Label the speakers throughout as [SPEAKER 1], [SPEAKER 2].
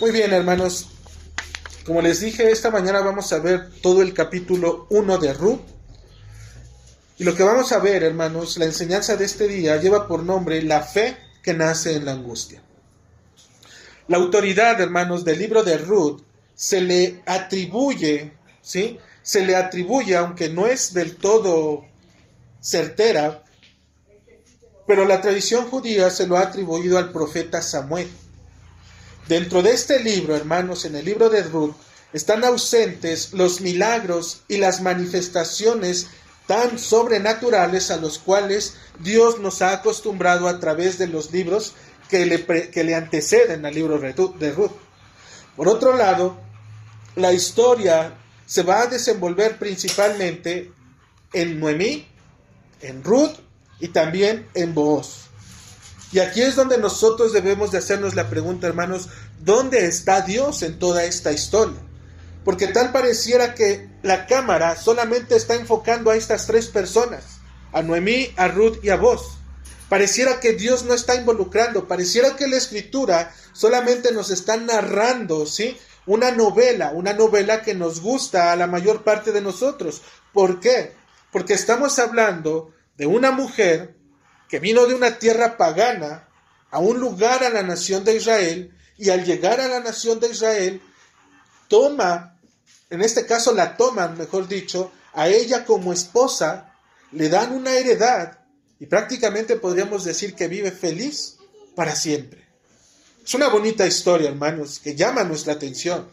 [SPEAKER 1] Muy bien, hermanos. Como les dije, esta mañana vamos a ver todo el capítulo 1 de Ruth. Y lo que vamos a ver, hermanos, la enseñanza de este día lleva por nombre la fe que nace en la angustia. La autoridad, hermanos, del libro de Ruth se le atribuye, ¿sí? Se le atribuye, aunque no es del todo certera, pero la tradición judía se lo ha atribuido al profeta Samuel. Dentro de este libro, hermanos, en el libro de Ruth, están ausentes los milagros y las manifestaciones tan sobrenaturales a los cuales Dios nos ha acostumbrado a través de los libros que le anteceden al libro de Ruth. Por otro lado, la historia se va a desenvolver principalmente en Noemí, en Ruth y también en Booz. Y aquí es donde nosotros debemos de hacernos la pregunta, hermanos, ¿dónde está Dios en toda esta historia? Porque tal pareciera que la cámara solamente está enfocando a estas tres personas, a Noemí, a Ruth y a Booz. Pareciera que Dios no está involucrando, pareciera que la Escritura solamente nos está narrando, ¿sí? Una novela que nos gusta a la mayor parte de nosotros. ¿Por qué? Porque estamos hablando de una mujer que vino de una tierra pagana a un lugar a la nación de Israel, y al llegar a la nación de Israel, la toman, mejor dicho, a ella como esposa, le dan una heredad, y prácticamente podríamos decir que vive feliz para siempre. Es una bonita historia, hermanos, que llama nuestra atención,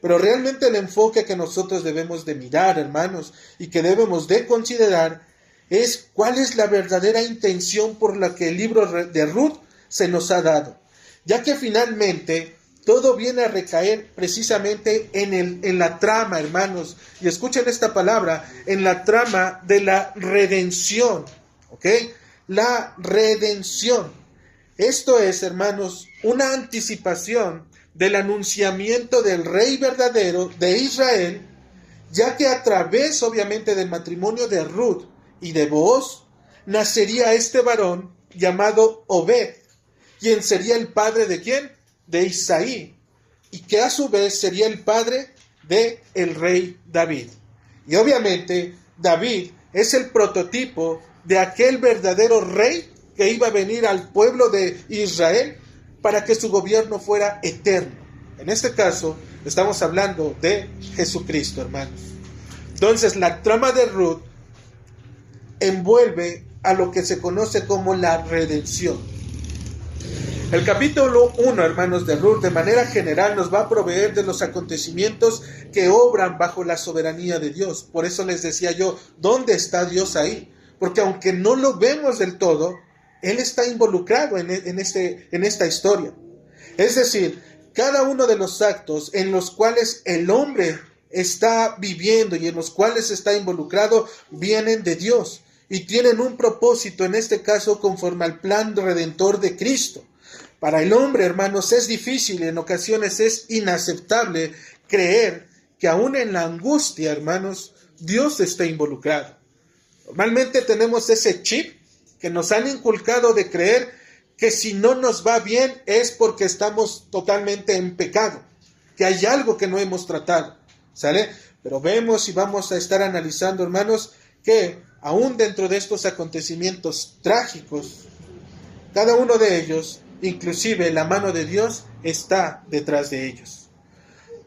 [SPEAKER 1] pero realmente el enfoque que nosotros debemos de mirar, hermanos, y que debemos de considerar, es cuál es la verdadera intención por la que el libro de Ruth se nos ha dado, ya que finalmente todo viene a recaer precisamente en la trama, hermanos, y escuchen esta palabra, en la trama de la redención, ¿ok? La redención. Esto es, hermanos, una anticipación del anunciamiento del Rey verdadero de Israel, ya que a través, obviamente, del matrimonio de Ruth y de Booz, nacería este varón llamado Obed, quien sería el padre de ¿quién? De Isaí, y que a su vez sería el padre de el rey David. Y obviamente David es el prototipo de aquel verdadero rey que iba a venir al pueblo de Israel para que su gobierno fuera eterno. En este caso estamos hablando de Jesucristo, hermanos. Entonces la trama de Ruth envuelve a lo que se conoce como la redención. El capítulo 1, hermanos, de Ruth, de manera general, nos va a proveer de los acontecimientos que obran bajo la soberanía de Dios. Por eso les decía yo, ¿dónde está Dios ahí? Porque aunque no lo vemos del todo, Él está involucrado en esta historia. Es decir, cada uno de los actos en los cuales el hombre está viviendo y en los cuales está involucrado vienen de Dios y tienen un propósito, en este caso conforme al plan redentor de Cristo. Para el hombre, hermanos, es difícil y en ocasiones es inaceptable creer que aún en la angustia, hermanos, Dios está involucrado. Normalmente tenemos ese chip que nos han inculcado de creer que si no nos va bien es porque estamos totalmente en pecado, que hay algo que no hemos tratado, ¿sale? Pero vemos y vamos a estar analizando, hermanos, que aún dentro de estos acontecimientos trágicos, cada uno de ellos, inclusive la mano de Dios, está detrás de ellos.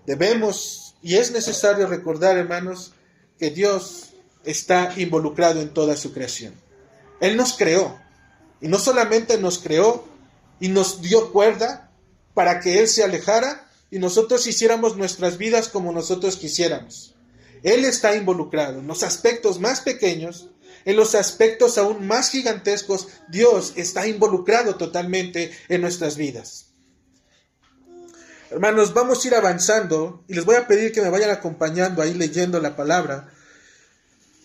[SPEAKER 1] Debemos y es necesario recordar, hermanos, que Dios está involucrado en toda su creación. Él nos creó, y no solamente nos creó y nos dio cuerda para que Él se alejara y nosotros hiciéramos nuestras vidas como nosotros quisiéramos. Él está involucrado en los aspectos más pequeños, en los aspectos aún más gigantescos. Dios está involucrado totalmente en nuestras vidas. Hermanos, vamos a ir avanzando y les voy a pedir que me vayan acompañando ahí leyendo la palabra.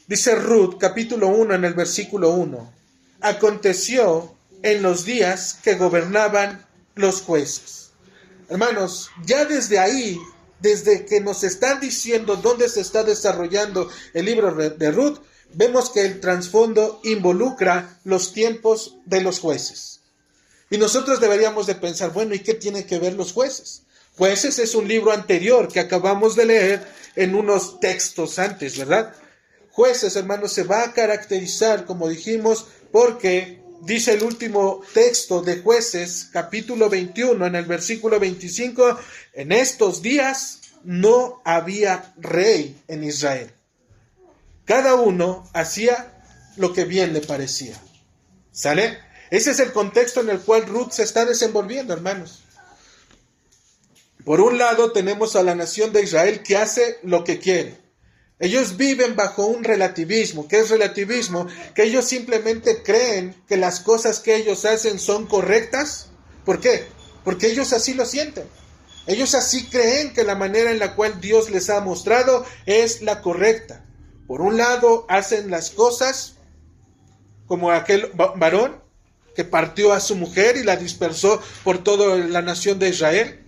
[SPEAKER 1] Dice Ruth, capítulo 1, en el versículo 1. Aconteció en los días que gobernaban los jueces. Hermanos, ya desde ahí, desde que nos están diciendo dónde se está desarrollando el libro de Ruth, vemos que el trasfondo involucra los tiempos de los jueces. Y nosotros deberíamos de pensar, bueno, ¿y qué tienen que ver los jueces? Jueces es un libro anterior que acabamos de leer en unos textos antes, ¿verdad? Jueces, hermanos, se va a caracterizar, como dijimos, porque dice el último texto de Jueces, capítulo 21, en el versículo 25, en estos días no había rey en Israel. Cada uno hacía lo que bien le parecía. ¿Sale? Ese es el contexto en el cual Ruth se está desenvolviendo, hermanos. Por un lado tenemos a la nación de Israel que hace lo que quiere. Ellos viven bajo un relativismo. ¿Qué es relativismo? Que ellos simplemente creen que las cosas que ellos hacen son correctas. ¿Por qué? Porque ellos así lo sienten. Ellos así creen que la manera en la cual Dios les ha mostrado es la correcta. Por un lado hacen las cosas como aquel varón que partió a su mujer y la dispersó por toda la nación de Israel.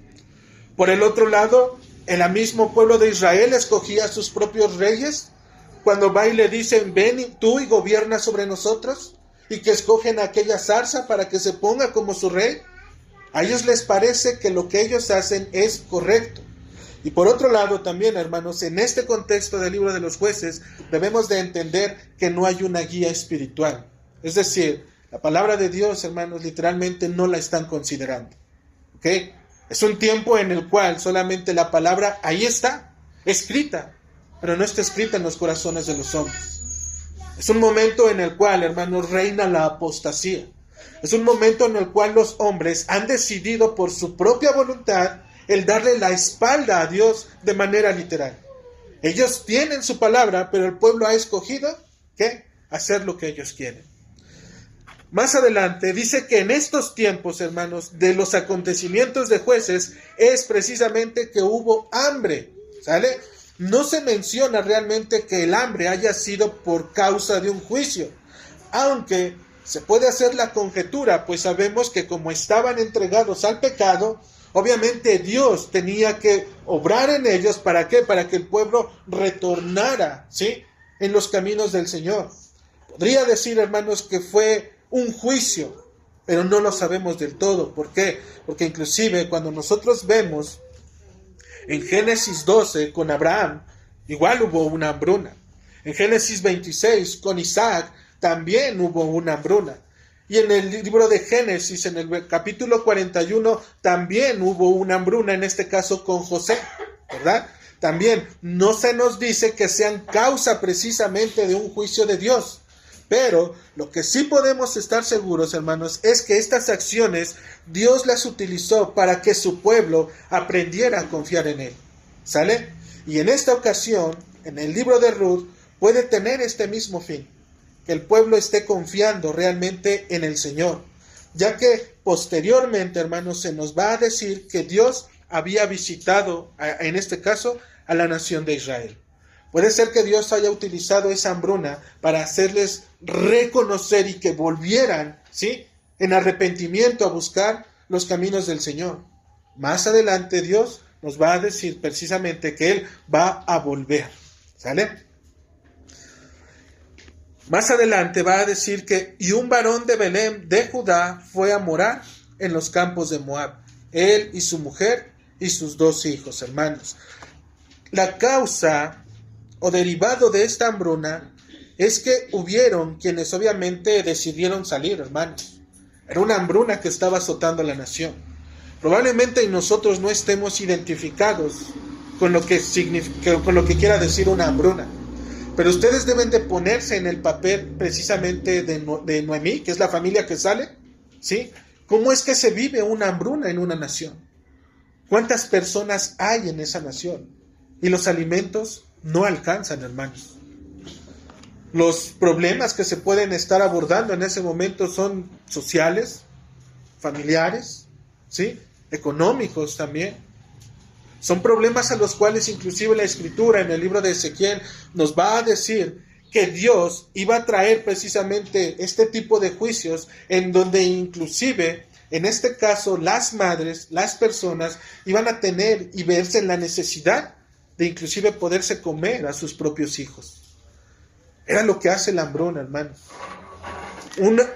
[SPEAKER 1] Por el otro lado, el mismo pueblo de Israel escogía a sus propios reyes, cuando va y le dicen, ven tú y gobierna sobre nosotros, y que escogen a aquella zarza para que se ponga como su rey. A ellos les parece que lo que ellos hacen es correcto. Y por otro lado también, hermanos, en este contexto del libro de los Jueces, debemos de entender que no hay una guía espiritual. Es decir, la palabra de Dios, hermanos, literalmente no la están considerando. ¿Ok? Es un tiempo en el cual solamente la palabra ahí está, escrita, pero no está escrita en los corazones de los hombres. Es un momento en el cual, hermanos, reina la apostasía. Es un momento en el cual los hombres han decidido por su propia voluntad el darle la espalda a Dios de manera literal. Ellos tienen su palabra, pero el pueblo ha escogido, ¿qué? Hacer lo que ellos quieren. Más adelante dice que en estos tiempos, hermanos, de los acontecimientos de Jueces, es precisamente que hubo hambre, ¿sale? No se menciona realmente que el hambre haya sido por causa de un juicio, aunque se puede hacer la conjetura, pues sabemos que como estaban entregados al pecado, obviamente Dios tenía que obrar en ellos, ¿para qué? Para que el pueblo retornara, ¿sí?, en los caminos del Señor. Podría decir, hermanos, que fue un juicio, pero no lo sabemos del todo. ¿Por qué? Porque inclusive cuando nosotros vemos en Génesis 12 con Abraham, igual hubo una hambruna. En Génesis 26 con Isaac también hubo una hambruna. Y en el libro de Génesis, en el capítulo 41, también hubo una hambruna, en este caso con José, ¿verdad? También no se nos dice que sean causa precisamente de un juicio de Dios. Pero lo que sí podemos estar seguros, hermanos, es que estas acciones Dios las utilizó para que su pueblo aprendiera a confiar en Él. ¿Sale? Y en esta ocasión, en el libro de Ruth, puede tener este mismo fin. Que el pueblo esté confiando realmente en el Señor. Ya que posteriormente, hermanos, se nos va a decir que Dios había visitado, en este caso, a la nación de Israel. Puede ser que Dios haya utilizado esa hambruna para hacerles reconocer y que volvieran, ¿sí?, en arrepentimiento a buscar los caminos del Señor. Más adelante Dios nos va a decir precisamente que Él va a volver. ¿Sale? Más adelante va a decir que y un varón de Belén de Judá fue a morar en los campos de Moab, él y su mujer y sus 2 hijos, hermanos. La causa o derivado de esta hambruna es que hubieron quienes obviamente decidieron salir, hermanos. Era una hambruna que estaba azotando a la nación. Probablemente nosotros no estemos identificados con lo que quiera decir una hambruna. Pero ustedes deben de ponerse en el papel precisamente de Noemí, que es la familia que sale, ¿sí? ¿Cómo es que se vive una hambruna en una nación? ¿Cuántas personas hay en esa nación? Y los alimentos no alcanzan, hermanos. Los problemas que se pueden estar abordando en ese momento son sociales, familiares, ¿sí?, económicos también. Son problemas a los cuales inclusive la Escritura en el libro de Ezequiel nos va a decir que Dios iba a traer precisamente este tipo de juicios en donde inclusive, en este caso, las madres, las personas, iban a tener y verse en la necesidad de inclusive poderse comer a sus propios hijos. Era lo que hace la hambruna, hermanos.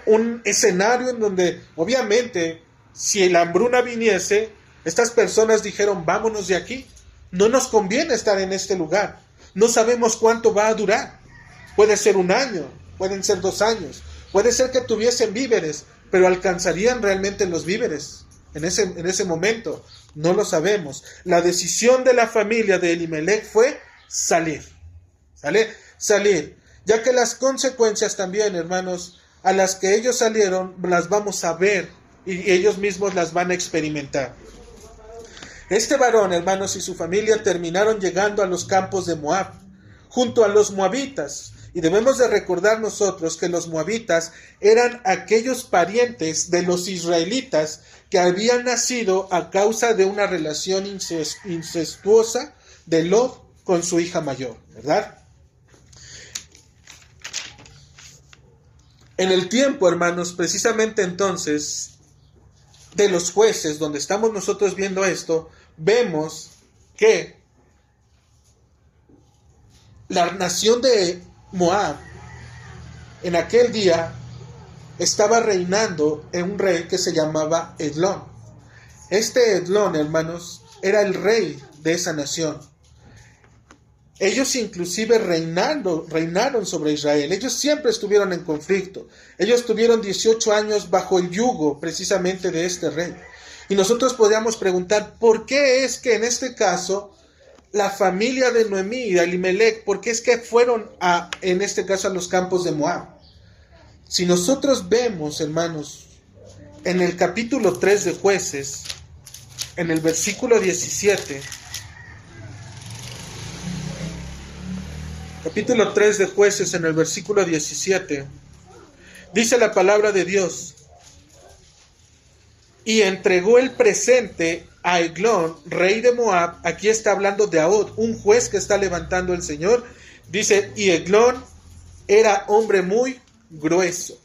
[SPEAKER 1] Un escenario en donde, obviamente, si la hambruna viniese, Estas personas dijeron, vámonos de aquí. No nos conviene estar en este lugar. No sabemos cuánto va a durar. Puede ser 1 año, pueden ser 2 años. Puede ser que tuviesen víveres, pero ¿alcanzarían realmente los víveres en ese momento? No lo sabemos. La decisión de la familia de Elimelech fue salir. Salir. Ya que las consecuencias también, hermanos, a las que ellos salieron, las vamos a ver y ellos mismos las van a experimentar. Este varón, hermanos, y su familia terminaron llegando a los campos de Moab, junto a los moabitas. Y debemos de recordar nosotros que los moabitas eran aquellos parientes de los israelitas que habían nacido a causa de una relación incestuosa de Lot con su hija mayor, ¿verdad? En el tiempo, hermanos, precisamente entonces, de los jueces, donde estamos nosotros viendo esto, vemos que la nación de Moab, en aquel día, estaba reinando en un rey que se llamaba Eglón. Este Eglón, hermanos, era el rey de esa nación. Ellos inclusive reinaron sobre Israel. Ellos siempre estuvieron en conflicto. Ellos tuvieron 18 años bajo el yugo precisamente de este rey. Y nosotros podríamos preguntar, ¿por qué es que en este caso la familia de Noemí y de Elimelech, por qué es que fueron en este caso a los campos de Moab? Si nosotros vemos, hermanos, en el capítulo 3 de Jueces, en el versículo 17, capítulo 3 de Jueces, en el versículo 17, dice la palabra de Dios: y entregó el presente a Eglón, rey de Moab. Aquí está hablando de Ahod, un juez que está levantando el Señor. Dice, y Eglón era hombre muy grueso.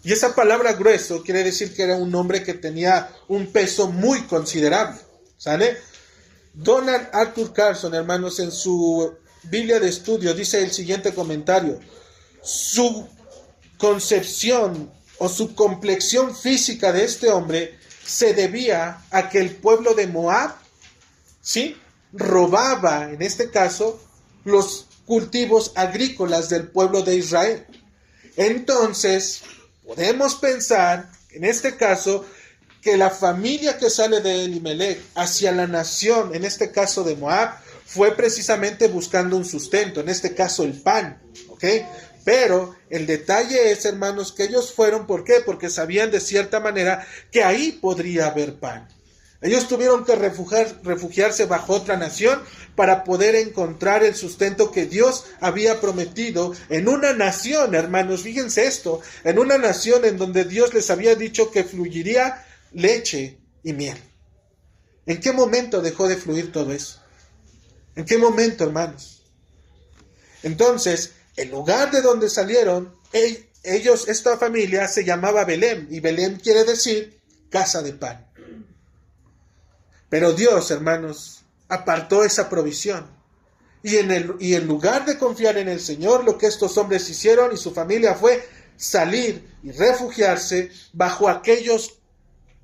[SPEAKER 1] Y esa palabra grueso quiere decir que era un hombre que tenía un peso muy considerable. ¿Sale? Donald Arthur Carson, hermanos, en su Biblia de estudio dice el siguiente comentario: su concepción o su complexión física de este hombre se debía a que el pueblo de Moab, ¿sí?, robaba, en este caso, los cultivos agrícolas del pueblo de Israel. Entonces, podemos pensar, en este caso, que la familia que sale de Elimelech hacia la nación, en este caso de Moab, fue precisamente buscando un sustento, en este caso el pan, ¿ok? Pero el detalle es, hermanos, que ellos fueron, ¿por qué? Porque sabían de cierta manera que ahí podría haber pan. Ellos tuvieron que refugiarse bajo otra nación para poder encontrar el sustento que Dios había prometido en una nación, hermanos, fíjense esto, en una nación en donde Dios les había dicho que fluiría leche y miel. ¿En qué momento dejó de fluir todo eso? ¿En qué momento, hermanos? Entonces, el lugar de donde salieron, ellos, esta familia se llamaba Belén, y Belén quiere decir casa de pan. Pero Dios, hermanos, apartó esa provisión. Y en lugar de confiar en el Señor, lo que estos hombres hicieron y su familia fue salir y refugiarse bajo aquellos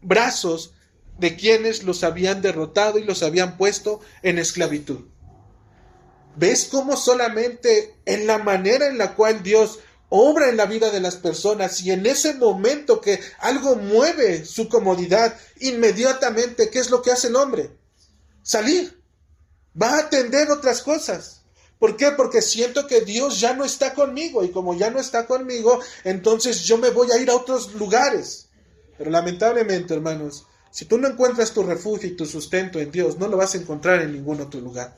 [SPEAKER 1] brazos de quienes los habían derrotado y los habían puesto en esclavitud. ¿Ves cómo solamente en la manera en la cual Dios obra en la vida de las personas, y en ese momento que algo mueve su comodidad, inmediatamente, ¿qué es lo que hace el hombre? Salir. Va a atender otras cosas. ¿Por qué? Porque siento que Dios ya no está conmigo, y como ya no está conmigo, entonces yo me voy a ir a otros lugares. Pero lamentablemente, hermanos, si tú no encuentras tu refugio y tu sustento en Dios, no lo vas a encontrar en ningún otro lugar.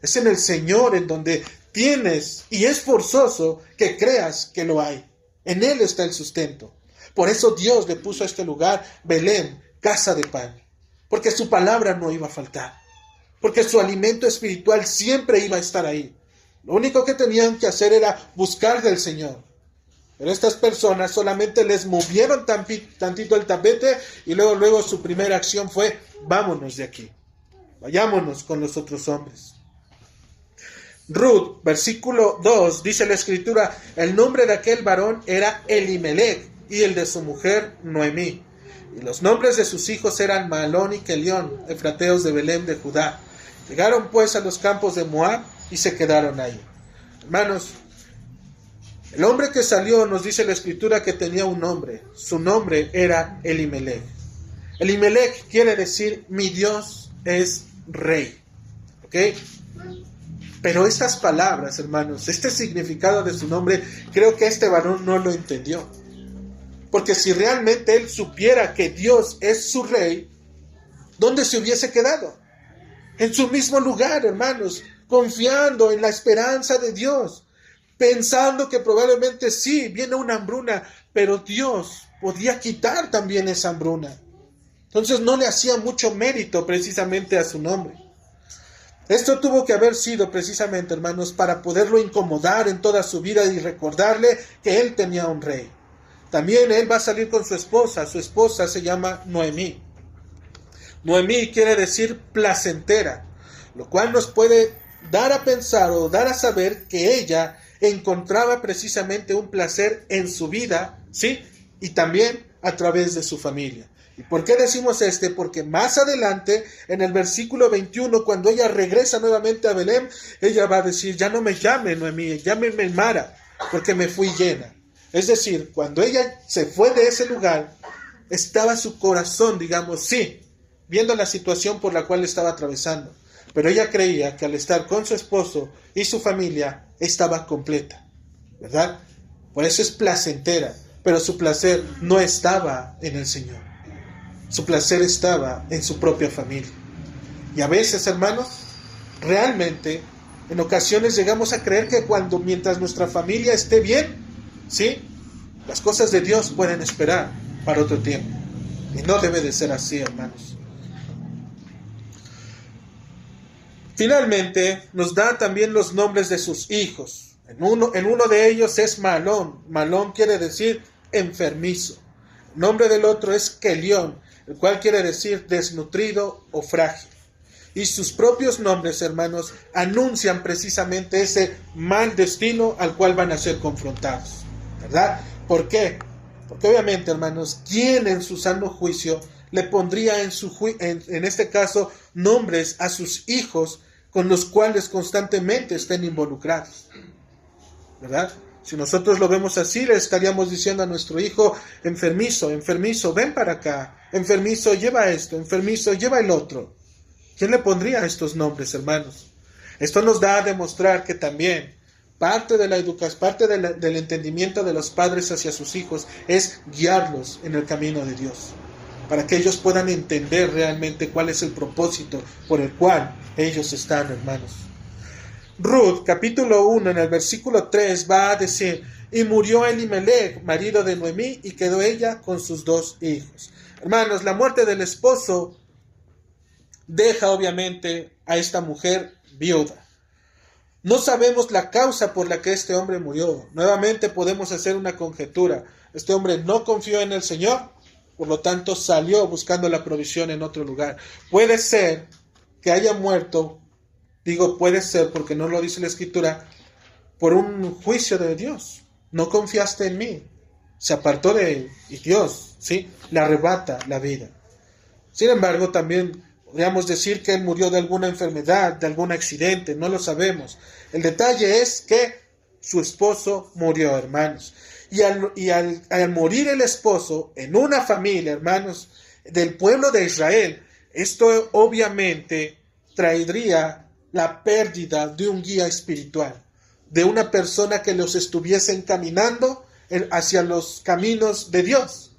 [SPEAKER 1] Es en el Señor en donde tienes, y es forzoso que creas que lo hay. En Él está el sustento. Por eso Dios le puso a este lugar Belén, casa de pan. Porque su palabra no iba a faltar. Porque su alimento espiritual siempre iba a estar ahí. Lo único que tenían que hacer era buscar del Señor. Pero estas personas solamente les movieron tantito el tapete, y luego su primera acción fue: vámonos de aquí. Vayámonos con los otros hombres. Ruth, versículo 2, dice la escritura: el nombre de aquel varón era Elimelech, y el de su mujer Noemí. Y los nombres de sus hijos eran Mahalón y Kelión, efrateos de Belén de Judá. Llegaron pues a los campos de Moab y se quedaron ahí. Hermanos, el hombre que salió, nos dice la Escritura, que tenía un nombre. Su nombre era Elimelech. Elimelech quiere decir, mi Dios es rey. ¿Ok? Pero estas palabras, hermanos, este significado de su nombre, creo que este varón no lo entendió. Porque si realmente él supiera que Dios es su rey, ¿dónde se hubiese quedado? En su mismo lugar, hermanos, confiando en la esperanza de Dios, pensando que probablemente sí, viene una hambruna, pero Dios podía quitar también esa hambruna. Entonces no le hacía mucho mérito precisamente a su nombre. Esto tuvo que haber sido precisamente, hermanos, para poderlo incomodar en toda su vida y recordarle que él tenía un rey. También él va a salir con su esposa se llama Noemí. Noemí quiere decir placentera, lo cual nos puede dar a pensar o dar a saber que ella encontraba precisamente un placer en su vida, ¿sí? Y también a través de su familia. ¿Y por qué decimos Porque más adelante, en el versículo 21, cuando ella regresa nuevamente a Belén, ella va a decir, ya no me llame Noemí, llámeme Mara, porque me fui llena. Es decir, cuando ella se fue de ese lugar, estaba su corazón, digamos, sí, viendo la situación por la cual estaba atravesando. Pero ella creía que al estar con su esposo y su familia, estaba completa, ¿verdad? Por eso es placentera, pero su placer no estaba en el Señor. Su placer estaba en su propia familia. Y a veces, hermanos, realmente, en ocasiones llegamos a creer que mientras nuestra familia esté bien, ¿sí? Las cosas de Dios pueden esperar para otro tiempo. Y no debe de ser así, hermanos. Finalmente, nos da también los nombres de sus hijos. En uno de ellos es Mahalón. Mahalón quiere decir enfermizo. El nombre del otro es Kelión, el cual quiere decir desnutrido o frágil. Y sus propios nombres, hermanos, anuncian precisamente ese mal destino al cual van a ser confrontados, ¿verdad? ¿Por qué? Porque obviamente, hermanos, ¿quién en su sano juicio le pondría en este caso nombres a sus hijos con los cuales constantemente estén involucrados? ¿Verdad? Si nosotros lo vemos así, le estaríamos diciendo a nuestro hijo, enfermizo, ven para acá, enfermizo, lleva esto, enfermizo, lleva el otro. ¿Quién le pondría estos nombres, hermanos? Esto nos da a demostrar que también parte de la educación, parte del entendimiento de los padres hacia sus hijos es guiarlos en el camino de Dios, para que ellos puedan entender realmente cuál es el propósito por el cual ellos están, hermanos. Ruth, capítulo 1, en el versículo 3, va a decir, y murió Elimelech, marido de Noemí, y quedó ella con sus 2 hijos. Hermanos, la muerte del esposo deja obviamente a esta mujer viuda. No sabemos la causa por la que este hombre murió. Nuevamente podemos hacer una conjetura. Este hombre no confió en el Señor, por lo tanto salió buscando la provisión en otro lugar. Puede ser que haya muerto, digo puede ser porque no lo dice la Escritura, por un juicio de Dios. No confiaste en mí. Se apartó de él y Dios, ¿sí?, le arrebata la vida. Sin embargo, también podríamos decir que él murió de alguna enfermedad, de algún accidente, no lo sabemos. El detalle es que su esposo murió, hermanos. Y al morir el esposo en una familia, hermanos, del pueblo de Israel, esto obviamente traería la pérdida de un guía espiritual, de una persona que los estuviese encaminando hacia los caminos de Dios.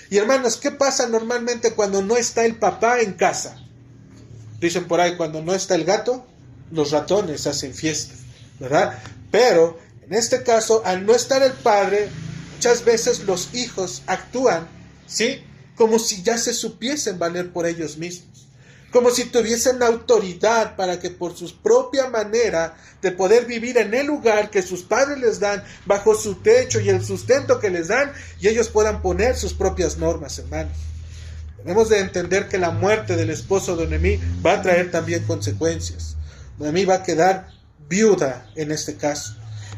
[SPEAKER 1] Y hermanos, ¿qué pasa normalmente cuando no está el papá en casa? Dicen por ahí, cuando no está el gato, los ratones hacen fiesta, ¿verdad? Pero, en este caso, al no estar el padre, muchas veces los hijos actúan, ¿sí?, como si ya se supiesen valer por ellos mismos. Como si tuviesen la autoridad para que por su propia manera de poder vivir en el lugar que sus padres les dan, bajo su techo y el sustento que les dan, y ellos puedan poner sus propias normas, hermanos. Debemos de entender que la muerte del esposo de Noemí va a traer también consecuencias. Noemí va a quedar viuda en este caso,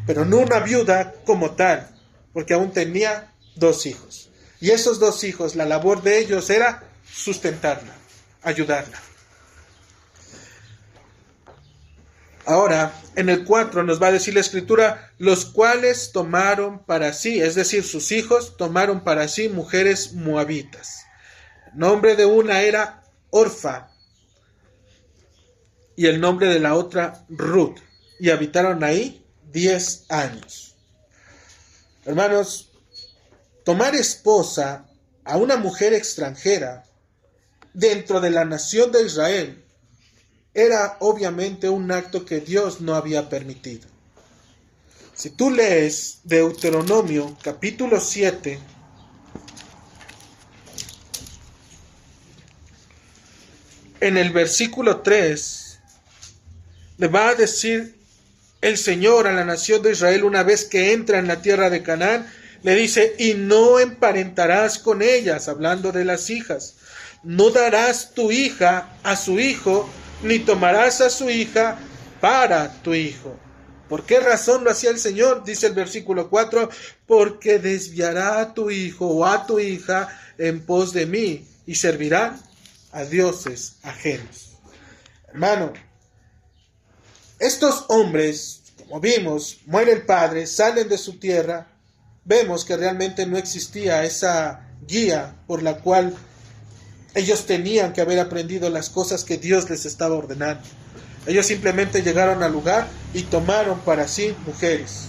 [SPEAKER 1] pero no una viuda como tal, porque aún tenía 2 hijos. Y esos dos hijos, la labor de ellos era sustentarla, ayudarla. Ahora, en el 4 nos va a decir la Escritura, los cuales tomaron para sí, es decir, sus hijos tomaron para sí mujeres moabitas. El nombre de una era Orfa y el nombre de la otra Ruth. Y habitaron ahí 10 años. Hermanos, tomar esposa a una mujer extranjera dentro de la nación de Israel era obviamente un acto que Dios no había permitido. Si tú lees Deuteronomio capítulo 7, en el versículo 3, le va a decir el Señor a la nación de Israel una vez que entra en la tierra de Canaán, le dice, y no emparentarás con ellas, hablando de las hijas, no darás tu hija a su hijo, ni tomarás a su hija para tu hijo. ¿Por qué razón lo hacía el Señor? Dice el versículo 4, porque desviará a tu hijo o a tu hija en pos de mí, y servirán a dioses ajenos. Hermano, estos hombres, como vimos, muere el padre, salen de su tierra, vemos que realmente no existía esa guía por la cual ellos tenían que haber aprendido las cosas que Dios les estaba ordenando. Ellos simplemente llegaron al lugar y tomaron para sí mujeres.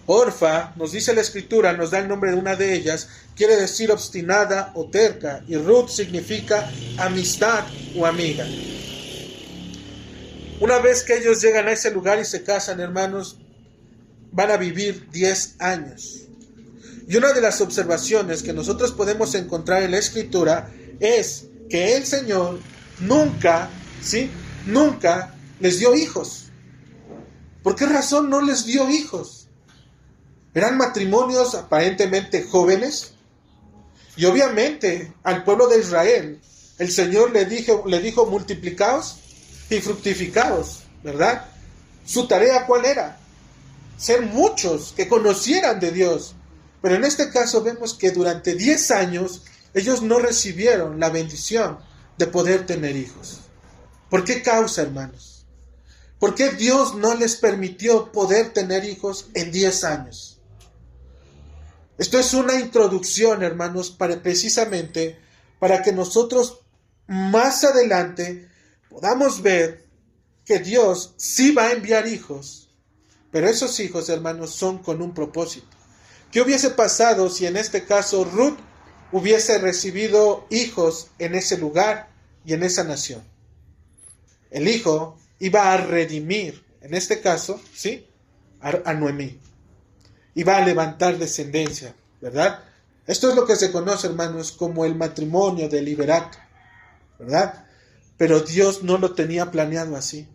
[SPEAKER 1] Orfa, nos dice la Escritura, nos da el nombre de una de ellas, quiere decir obstinada o terca, y Ruth significa amistad o amiga. Una vez que ellos llegan a ese lugar y se casan, hermanos, van a vivir 10 años. Y una de las observaciones que nosotros podemos encontrar en la Escritura es que el Señor nunca les dio hijos. ¿Por qué razón no les dio hijos? Eran matrimonios aparentemente jóvenes. Y obviamente al pueblo de Israel el Señor le dijo multiplicaos y fructificaos, ¿verdad? Su tarea ¿cuál era? Ser muchos que conocieran de Dios. Pero en este caso vemos que durante 10 años ellos no recibieron la bendición de poder tener hijos. ¿Por qué causa, hermanos? ¿Por qué Dios no les permitió poder tener hijos en 10 años? Esto es una introducción, hermanos, precisamente para que nosotros más adelante podamos ver que Dios sí va a enviar hijos, pero esos hijos, hermanos, son con un propósito. ¿Qué hubiese pasado si en este caso Ruth hubiese recibido hijos en ese lugar y en esa nación? El hijo iba a redimir, en este caso, ¿sí?, a Noemí. Iba a levantar descendencia, ¿verdad? Esto es lo que se conoce, hermanos, como el matrimonio deliberato, ¿verdad? Pero Dios no lo tenía planeado así.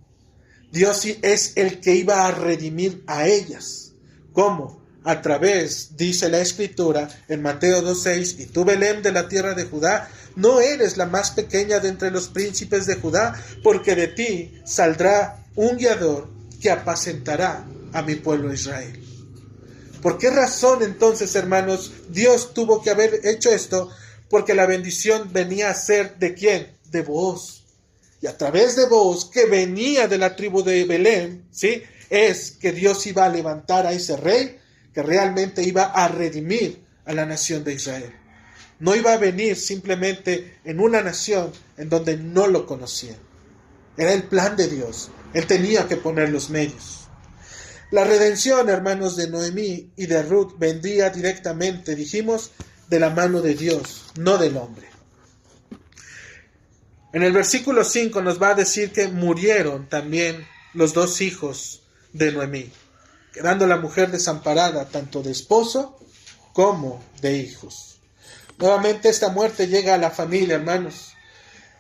[SPEAKER 1] Dios sí es el que iba a redimir a ellas. ¿Cómo? A través, dice la Escritura en Mateo 2:6, y tú, Belén, de la tierra de Judá, no eres la más pequeña de entre los príncipes de Judá, porque de ti saldrá un guiador que apacentará a mi pueblo Israel. ¿Por qué razón entonces, hermanos, Dios tuvo que haber hecho esto? Porque la bendición venía a ser ¿de quién? De Booz. Y a través de Booz, que venía de la tribu de Belén, ¿sí?, es que Dios iba a levantar a ese rey que realmente iba a redimir a la nación de Israel. No iba a venir simplemente en una nación en donde no lo conocían. Era el plan de Dios. Él tenía que poner los medios. La redención, hermanos, de Noemí y de Ruth vendría directamente, dijimos, de la mano de Dios, no del hombre. En el versículo 5 nos va a decir que murieron también los dos hijos de Noemí, quedando la mujer desamparada tanto de esposo como de hijos. Nuevamente esta muerte llega a la familia, hermanos.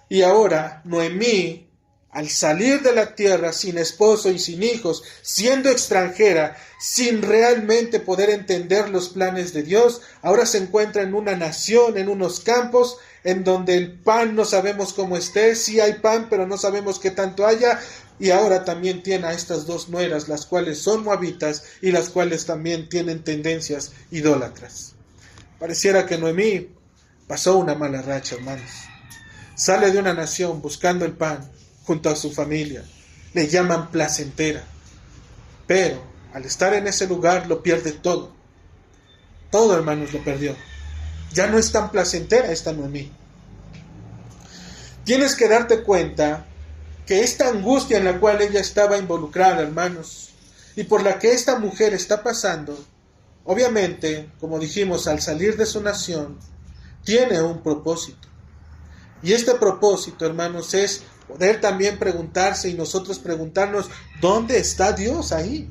[SPEAKER 1] Y ahora Noemí, al salir de la tierra sin esposo y sin hijos, siendo extranjera, sin realmente poder entender los planes de Dios, ahora se encuentra en una nación, en unos campos, en donde el pan no sabemos cómo esté. Sí hay pan, pero no sabemos qué tanto haya. Y ahora también tiene a estas dos nueras, las cuales son moabitas y las cuales también tienen tendencias idólatras. Pareciera que Noemí pasó una mala racha, hermanos. Sale de una nación buscando el pan junto a su familia. Le llaman placentera. Pero al estar en ese lugar lo pierde todo. Todo, hermanos, lo perdió. Ya no es tan placentera esta Noemí. Tienes que darte cuenta que esta angustia en la cual ella estaba involucrada, hermanos, y por la que esta mujer está pasando, obviamente, como dijimos, al salir de su nación, tiene un propósito. Y este propósito, hermanos, es poder también preguntarse y nosotros preguntarnos, ¿dónde está Dios ahí?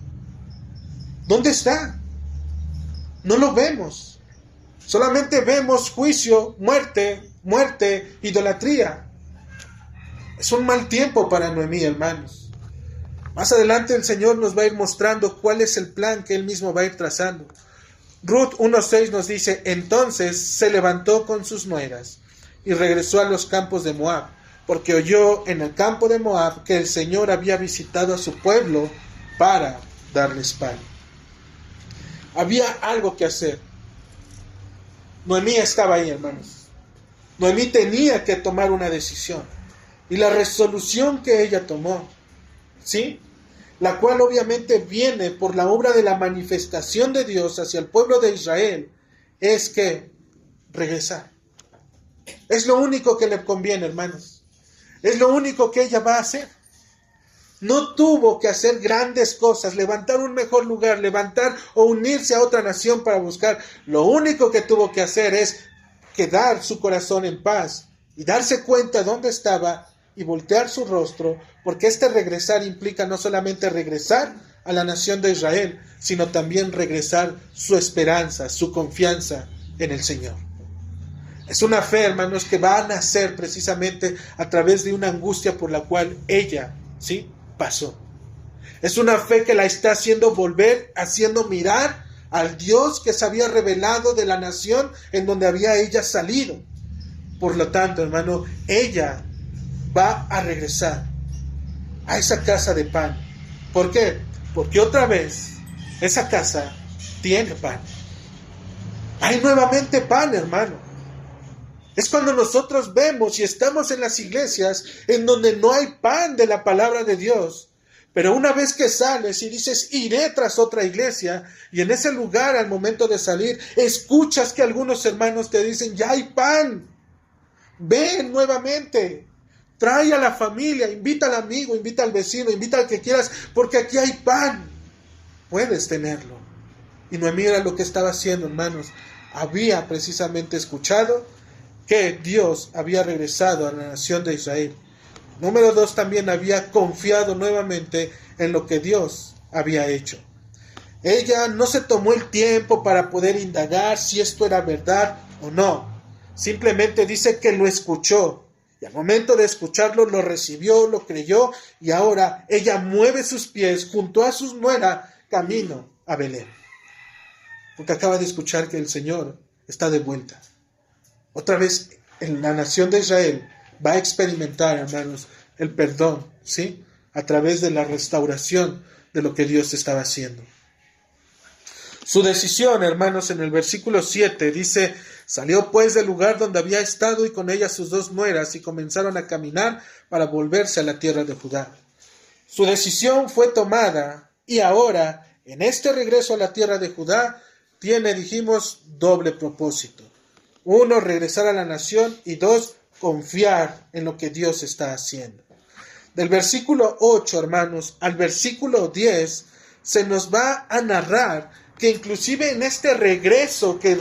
[SPEAKER 1] ¿Dónde está? No lo vemos. Solamente vemos juicio, muerte, idolatría. Es un mal tiempo para Noemí, hermanos. Más adelante el Señor nos va a ir mostrando cuál es el plan que Él mismo va a ir trazando. Ruth 1:6 nos dice, entonces se levantó con sus nueras y regresó a los campos de Moab, porque oyó en el campo de Moab que el Señor había visitado a su pueblo para darles pan. Había algo que hacer. Noemí estaba ahí, hermanos. Noemí tenía que tomar una decisión. Y la resolución que ella tomó, ¿sí?, la cual obviamente viene por la obra de la manifestación de Dios hacia el pueblo de Israel, es que regresar. Es lo único que le conviene, hermanos. Es lo único que ella va a hacer. No tuvo que hacer grandes cosas, levantar un mejor lugar, levantar o unirse a otra nación para buscar. Lo único que tuvo que hacer es quedar su corazón en paz y darse cuenta dónde estaba y voltear su rostro, porque este regresar implica no solamente regresar a la nación de Israel, sino también regresar su esperanza, su confianza en el Señor. Es una fe, hermanos, que va a nacer precisamente a través de una angustia por la cual ella, ¿sí?, pasó. Es una fe que la está haciendo volver, haciendo mirar al Dios que se había revelado de la nación en donde había ella salido. Por lo tanto, hermano, ella va a regresar a esa casa de pan. ¿Por qué? Porque otra vez esa casa tiene pan. Hay nuevamente pan, hermano. Es cuando nosotros vemos y estamos en las iglesias en donde no hay pan de la palabra de Dios. Pero una vez que sales y dices, iré tras otra iglesia, y en ese lugar al momento de salir, escuchas que algunos hermanos te dicen, ya hay pan. Ven nuevamente. Trae a la familia, invita al amigo, invita al vecino, invita al que quieras, porque aquí hay pan. Puedes tenerlo. Y Noemí era lo que estaba haciendo, hermanos. Había precisamente escuchado que Dios había regresado a la nación de Israel. Número 2, también había confiado nuevamente en lo que Dios había hecho. Ella no se tomó el tiempo para poder indagar si esto era verdad o no. Simplemente dice que lo escuchó. Y al momento de escucharlo, lo recibió, lo creyó, y ahora ella mueve sus pies junto a sus nueras camino a Belén. Porque acaba de escuchar que el Señor está de vuelta. Otra vez en la nación de Israel va a experimentar, hermanos, el perdón, ¿sí?, a través de la restauración de lo que Dios estaba haciendo. Su decisión, hermanos, en el versículo 7 dice, salió pues del lugar donde había estado y con ella sus 2 nueras y comenzaron a caminar para volverse a la tierra de Judá. Su decisión fue tomada y ahora, en este regreso a la tierra de Judá, tiene, dijimos, doble propósito. 1, regresar a la nación, y 2, confiar en lo que Dios está haciendo. Del versículo 8, hermanos, al versículo 10, se nos va a narrar que inclusive en este regreso que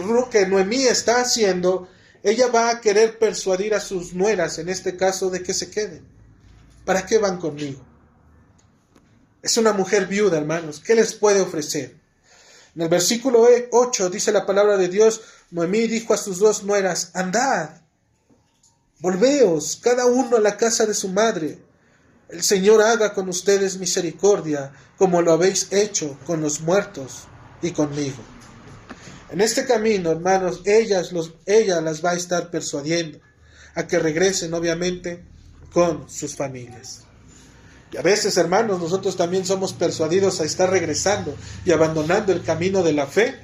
[SPEAKER 1] Noemí está haciendo, ella va a querer persuadir a sus nueras, en este caso, de que se queden. ¿Para qué van conmigo? Es una mujer viuda, hermanos. ¿Qué les puede ofrecer? En el versículo 8 dice la palabra de Dios, Noemí dijo a sus 2 nueras, andad, volveos, cada uno a la casa de su madre. El Señor haga con ustedes misericordia, como lo habéis hecho con los muertos y conmigo. En este camino, hermanos, ella las va a estar persuadiendo a que regresen, obviamente, con sus familias. Y a veces, hermanos, nosotros también somos persuadidos a estar regresando y abandonando el camino de la fe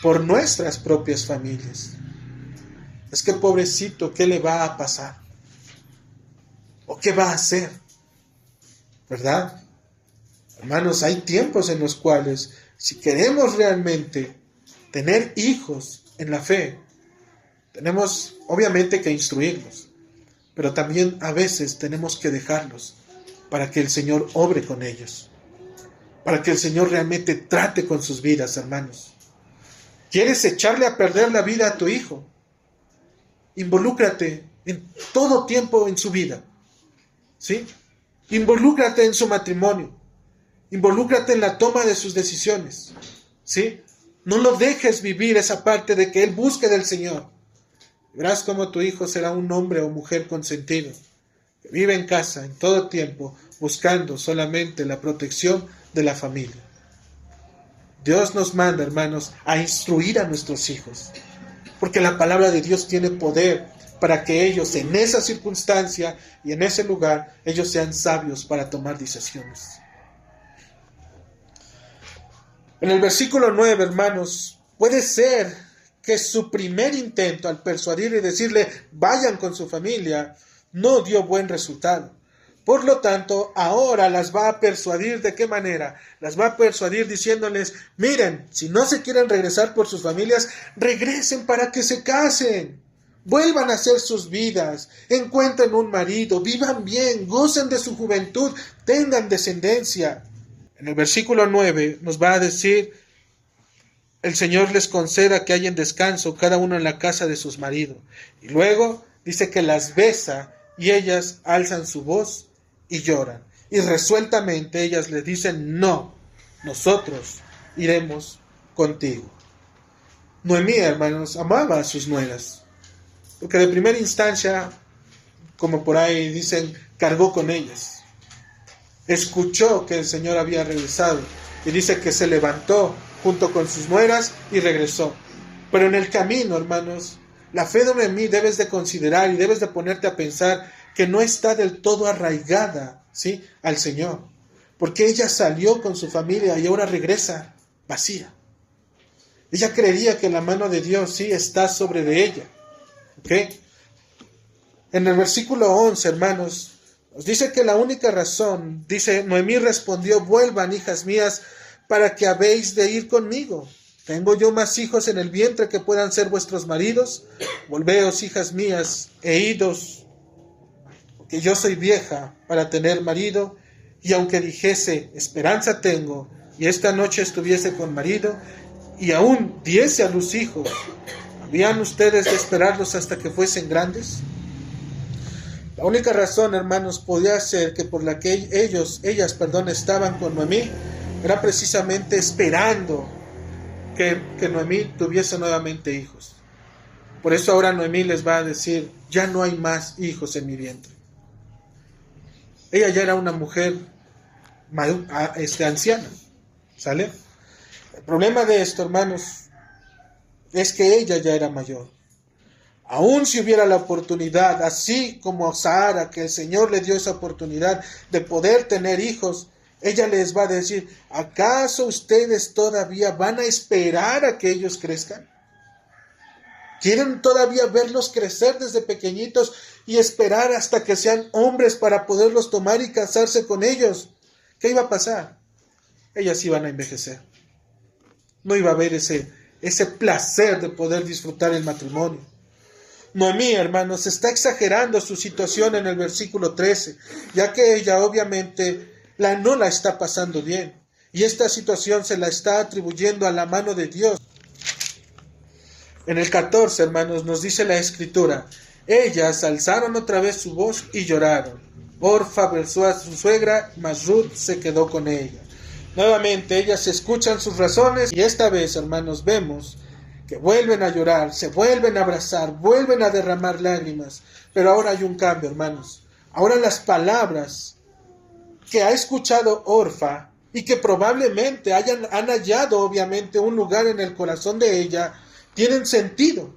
[SPEAKER 1] por nuestras propias familias. Es que pobrecito, ¿qué le va a pasar? ¿O qué va a hacer? ¿Verdad? Hermanos, hay tiempos en los cuales, si queremos realmente tener hijos en la fe, tenemos obviamente que instruirlos, pero también a veces tenemos que dejarlos para que el Señor obre con ellos, para que el Señor realmente trate con sus vidas, hermanos. ¿Quieres echarle a perder la vida a tu hijo? Involúcrate en todo tiempo en su vida, ¿sí? Involúcrate en su matrimonio, involúcrate en la toma de sus decisiones, ¿sí? No lo dejes vivir esa parte de que él busque del Señor. Verás cómo tu hijo será un hombre o mujer consentido, que vive en casa en todo tiempo, buscando solamente la protección de la familia. Dios nos manda, hermanos, a instruir a nuestros hijos, porque la palabra de Dios tiene poder para que ellos en esa circunstancia y en ese lugar, ellos sean sabios para tomar decisiones. En el versículo 9, hermanos, puede ser que su primer intento al persuadir y decirle vayan con su familia no dio buen resultado. Por lo tanto, ahora las va a persuadir. ¿De qué manera? Las va a persuadir diciéndoles, miren, si no se quieren regresar por sus familias, regresen para que se casen. Vuelvan a hacer sus vidas, encuentren un marido, vivan bien, gocen de su juventud, tengan descendencia. En el versículo 9 nos va a decir, el Señor les conceda que hayan descanso cada uno en la casa de sus maridos. Y luego dice que las besa y ellas alzan su voz y lloran. Y resueltamente ellas le dicen, no, nosotros iremos contigo. Noemí, hermanos, amaba a sus nueras, porque de primera instancia, como por ahí dicen, cargó con ellas. Escuchó que el Señor había regresado y dice que se levantó junto con sus nueras y regresó. Pero en el camino, hermanos, la fe de Noemí debes de considerar y debes de ponerte a pensar que no está del todo arraigada, ¿sí?, al Señor, porque ella salió con su familia y ahora regresa vacía. Ella creería que la mano de Dios sí está sobre de ella, ¿ok? En el versículo 11, hermanos, nos dice que la única razón, dice, Noemí respondió, vuelvan, hijas mías, para que habéis de ir conmigo. ¿Tengo yo más hijos en el vientre que puedan ser vuestros maridos? Volveos, hijas mías, e idos, que yo soy vieja para tener marido, y aunque dijese, esperanza tengo, y esta noche estuviese con marido, y aún diese a luz hijos, ¿habían ustedes de esperarlos hasta que fuesen grandes? La única razón, hermanos, podía ser que por la que ellas, estaban con Noemí, era precisamente esperando que Noemí tuviese nuevamente hijos. Por eso ahora Noemí les va a decir, ya no hay más hijos en mi vientre. Ella ya era una mujer anciana, ¿sale? El problema de esto, hermanos, es que ella ya era mayor. Aún si hubiera la oportunidad, así como a Sara, que el Señor le dio esa oportunidad de poder tener hijos, ella les va a decir, ¿acaso ustedes todavía van a esperar a que ellos crezcan? ¿Quieren todavía verlos crecer desde pequeñitos y esperar hasta que sean hombres para poderlos tomar y casarse con ellos? ¿Qué iba a pasar? Ellas iban a envejecer. No iba a haber ese placer de poder disfrutar el matrimonio. Noemí, hermanos, está exagerando su situación en el versículo 13, ya que ella obviamente no la está pasando bien. Y esta situación se la está atribuyendo a la mano de Dios. En el 14, hermanos, nos dice la Escritura, ellas alzaron otra vez su voz y lloraron. Orfa besó a su suegra, mas Ruth se quedó con ella. Nuevamente, ellas escuchan sus razones y esta vez, hermanos, vemos que vuelven a llorar, se vuelven a abrazar, vuelven a derramar lágrimas. Pero ahora hay un cambio, hermanos. Ahora las palabras que ha escuchado Orfa y que probablemente han hallado, obviamente, un lugar en el corazón de ella, tienen sentido.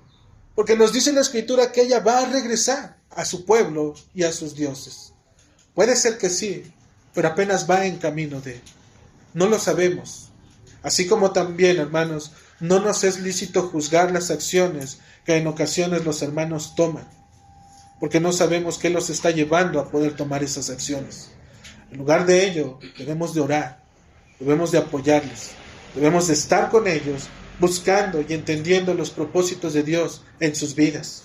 [SPEAKER 1] Porque nos dice la Escritura que ella va a regresar a su pueblo y a sus dioses. Puede ser que sí, pero apenas va en camino de. No lo sabemos. Así como también, hermanos, No nos es lícito juzgar las acciones que en ocasiones los hermanos toman, porque no sabemos qué los está llevando a poder tomar esas acciones. En lugar de ello, debemos de orar, debemos de apoyarles, debemos de estar con ellos, buscando y entendiendo los propósitos de Dios en sus vidas.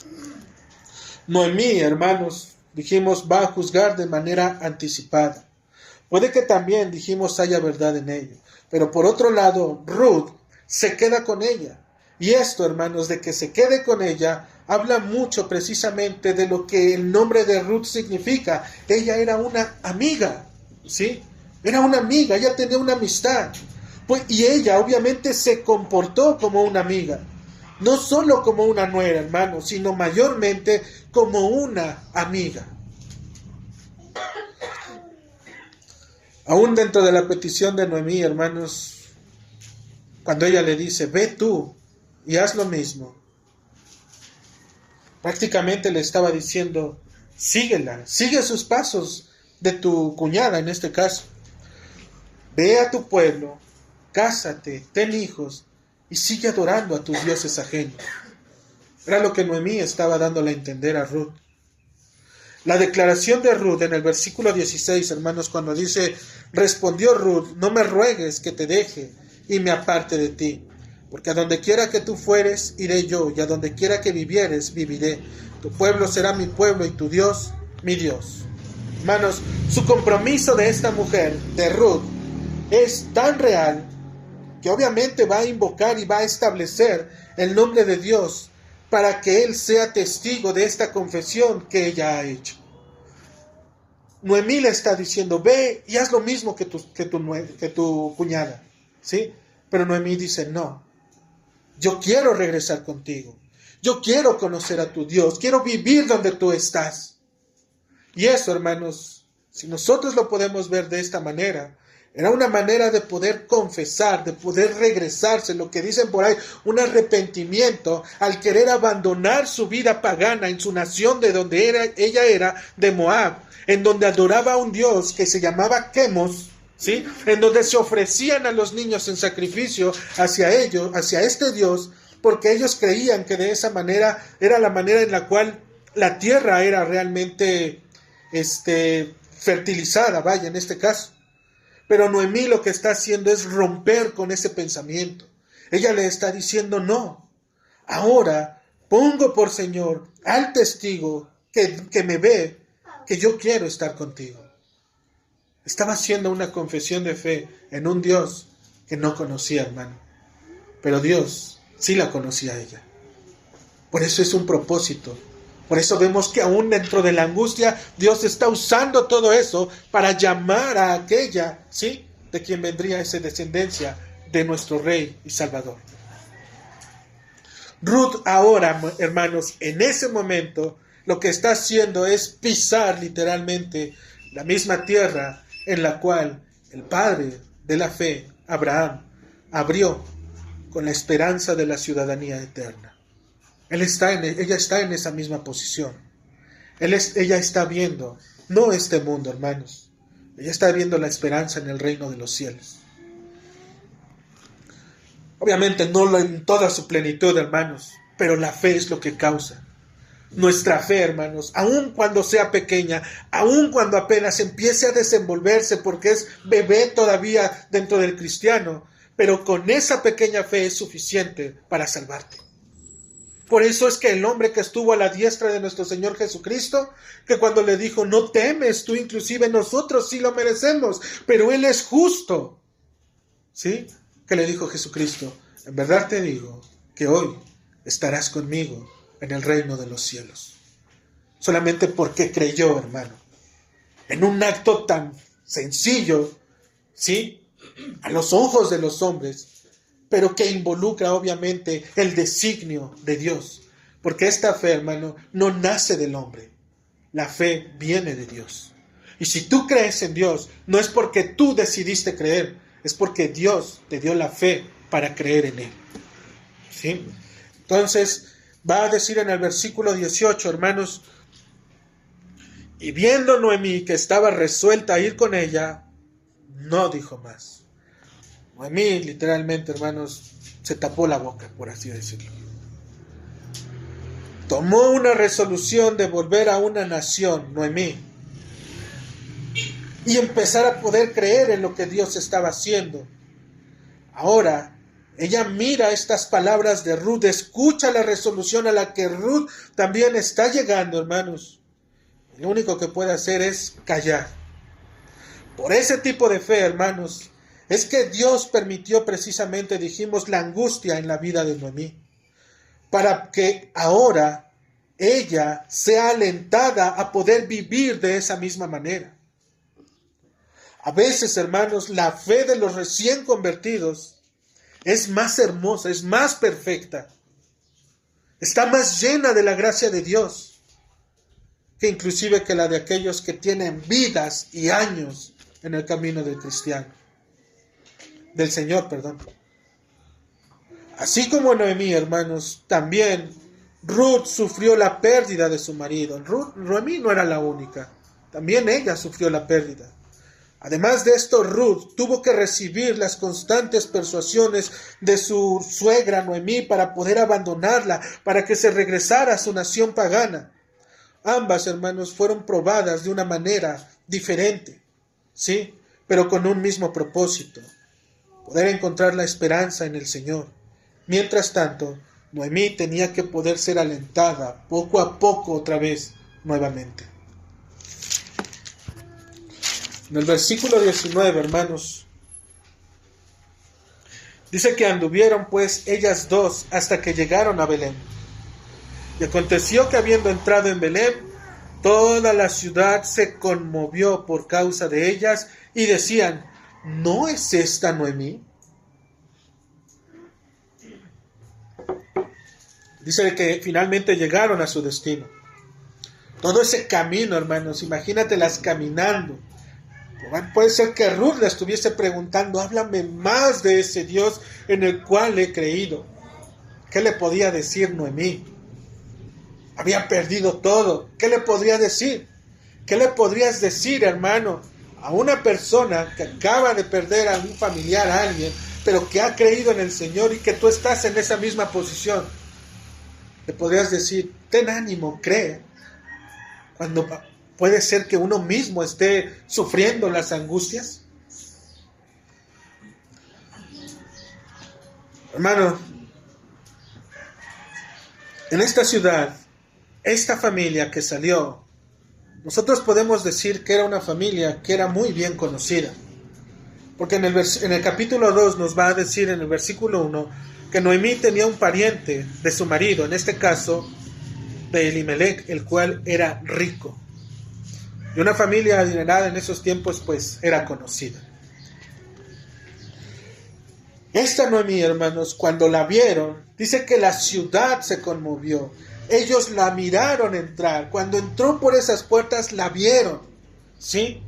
[SPEAKER 1] Noemí, hermanos, dijimos, va a juzgar de manera anticipada. Puede que también, dijimos, haya verdad en ello. Pero por otro lado, Ruth se queda con ella. Y esto, hermanos, de que se quede con ella, habla mucho precisamente de lo que el nombre de Ruth significa. Ella era una amiga, ¿sí? Era una amiga, ella tenía una amistad. Pues, y ella obviamente se comportó como una amiga. No solo como una nuera, hermanos, sino mayormente como una amiga. Aún dentro de la petición de Noemí, hermanos, cuando ella le dice, ve tú y haz lo mismo, prácticamente le estaba diciendo, síguela, sigue sus pasos de tu cuñada en este caso. Ve a tu pueblo, cásate, ten hijos y sigue adorando a tus dioses ajenos. Era lo que Noemí estaba dándole a entender a Ruth. La declaración de Ruth en el versículo 16, hermanos, cuando dice, respondió Ruth, no me ruegues que te deje y me aparte de ti, porque a donde quiera que tú fueres, iré yo, y a donde quiera que vivieres, viviré. Tu pueblo será mi pueblo y tu Dios, mi Dios. Hermanos, su compromiso de esta mujer, de Ruth, es tan real que obviamente va a invocar y va a establecer el nombre de Dios para que Él sea testigo de esta confesión que ella ha hecho. Noemí le está diciendo, ve y haz lo mismo que tu cuñada, ¿sí? Pero Noemí dice, no, yo quiero regresar contigo, yo quiero conocer a tu Dios, quiero vivir donde tú estás. Y eso, hermanos, si nosotros lo podemos ver de esta manera, era una manera de poder confesar, de poder regresarse, lo que dicen por ahí, un arrepentimiento al querer abandonar su vida pagana en su nación de donde ella era, de Moab, en donde adoraba a un dios que se llamaba Quemos, ¿sí? En donde se ofrecían a los niños en sacrificio hacia ellos, hacia este dios, porque ellos creían que de esa manera era la manera en la cual la tierra era realmente fertilizada, vaya, en este caso. Pero Noemí lo que está haciendo es romper con ese pensamiento. Ella le está diciendo, no, ahora pongo por Señor al testigo que me ve, que yo quiero estar contigo. Estaba haciendo una confesión de fe en un Dios que no conocía, hermano. Pero Dios sí la conocía a ella. Por eso es un propósito. Por eso vemos que aún dentro de la angustia, Dios está usando todo eso para llamar a aquella, ¿sí?, de quien vendría esa descendencia de nuestro Rey y Salvador. Ruth ahora, hermanos, en ese momento, lo que está haciendo es pisar literalmente la misma tierra en la cual el padre de la fe, Abraham, abrió con la esperanza de la ciudadanía eterna. Ella está en esa misma posición. Ella está viendo, no este mundo, hermanos. Ella está viendo la esperanza en el reino de los cielos. Obviamente no en toda su plenitud, hermanos, pero la fe es lo que causa. Nuestra fe, hermanos, aun cuando sea pequeña, aun cuando apenas empiece a desenvolverse, porque es bebé todavía dentro del cristiano, pero con esa pequeña fe es suficiente para salvarte. Por eso es que el hombre que estuvo a la diestra de nuestro Señor Jesucristo, que cuando le dijo, no temes, tú inclusive nosotros sí lo merecemos, pero Él es justo, ¿sí? Que le dijo Jesucristo, en verdad te digo que hoy estarás conmigo en el reino de los cielos. Solamente porque creyó, hermano, en un acto tan sencillo, ¿sí?, a los ojos de los hombres, pero que involucra obviamente el designio de Dios. Porque esta fe, hermano, no nace del hombre. La fe viene de Dios. Y si tú crees en Dios, no es porque tú decidiste creer, es porque Dios te dio la fe para creer en Él. ¿Sí? Entonces, va a decir en el versículo 18, hermanos, y viendo Noemí que estaba resuelta a ir con ella, no dijo más. Noemí, literalmente, hermanos, se tapó la boca, por así decirlo. Tomó una resolución de volver a una nación, Noemí, y empezar a poder creer en lo que Dios estaba haciendo. Ahora, ella mira estas palabras de Ruth, escucha la resolución a la que Ruth también está llegando, hermanos. Lo único que puede hacer es callar. Por ese tipo de fe, hermanos, es que Dios permitió precisamente, dijimos, la angustia en la vida de Noemí, para que ahora ella sea alentada a poder vivir de esa misma manera. A veces, hermanos, la fe de los recién convertidos es más hermosa, es más perfecta, está más llena de la gracia de Dios, que inclusive que la de aquellos que tienen vidas y años en el camino del Señor. Así como Noemí, hermanos, también Ruth sufrió la pérdida de su marido. Noemí no era la única, también ella sufrió la pérdida. Además de esto, Ruth tuvo que recibir las constantes persuasiones de su suegra Noemí para poder abandonarla, para que se regresara a su nación pagana. Ambas, hermanos, fueron probadas de una manera diferente, ¿sí? Pero con un mismo propósito: poder encontrar la esperanza en el Señor. Mientras tanto, Noemí tenía que poder ser alentada poco a poco otra vez nuevamente. En el versículo 19, hermanos, dice que anduvieron pues ellas dos hasta que llegaron a Belén. Y aconteció que habiendo entrado en Belén, toda la ciudad se conmovió por causa de ellas y decían: ¿no es esta Noemí? Dice que finalmente llegaron a su destino. Todo ese camino, hermanos, imagínatelas caminando. Puede ser que Ruth le estuviese preguntando: háblame más de ese Dios en el cual he creído. ¿Qué le podía decir Noemí? Había perdido todo. ¿Qué le podría decir? ¿Qué le podrías decir, hermano, a una persona que acaba de perder a un familiar, a alguien, pero que ha creído en el Señor y que tú estás en esa misma posición? Le podrías decir: ten ánimo, cree. Cuando puede ser que uno mismo esté sufriendo las angustias. Hermano, en esta ciudad, esta familia que salió, nosotros podemos decir que era una familia que era muy bien conocida. Porque en el capítulo 2 nos va a decir en el versículo 1 que Noemí tenía un pariente de su marido, en este caso de Elimelech, el cual era rico. Y una familia adinerada en esos tiempos pues era conocida. Esta Noemí, hermanos, cuando la vieron, dice que la ciudad se conmovió. Ellos la miraron entrar. Cuando entró por esas puertas la vieron, ¿sí?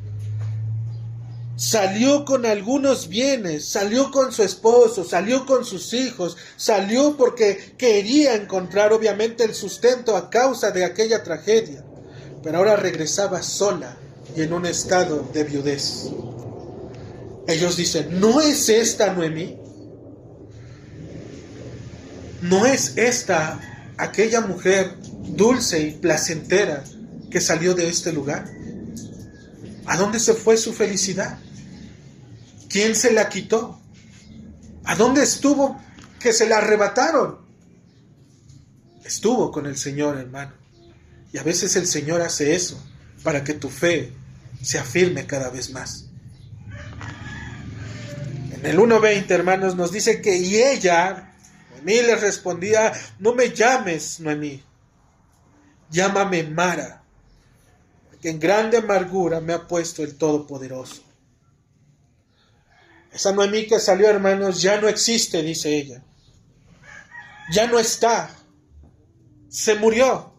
[SPEAKER 1] Salió con algunos bienes, salió con su esposo, salió con sus hijos, salió porque quería encontrar obviamente el sustento a causa de aquella tragedia. Pero ahora regresaba sola y en un estado de viudez. Ellos dicen: ¿no es esta Noemí? ¿No es esta aquella mujer dulce y placentera que salió de este lugar? ¿A dónde se fue su felicidad? ¿Quién se la quitó? ¿A dónde estuvo que se la arrebataron? Estuvo con el Señor, hermano. Y a veces el Señor hace eso para que tu fe se afirme cada vez más. En el 1:20, hermanos, nos dice que y ella, Noemí, le respondía: no me llames Noemí, llámame Mara, porque en grande amargura me ha puesto el Todopoderoso. Esa Noemí que salió, hermanos, ya no existe, dice ella. Ya no está. Se murió.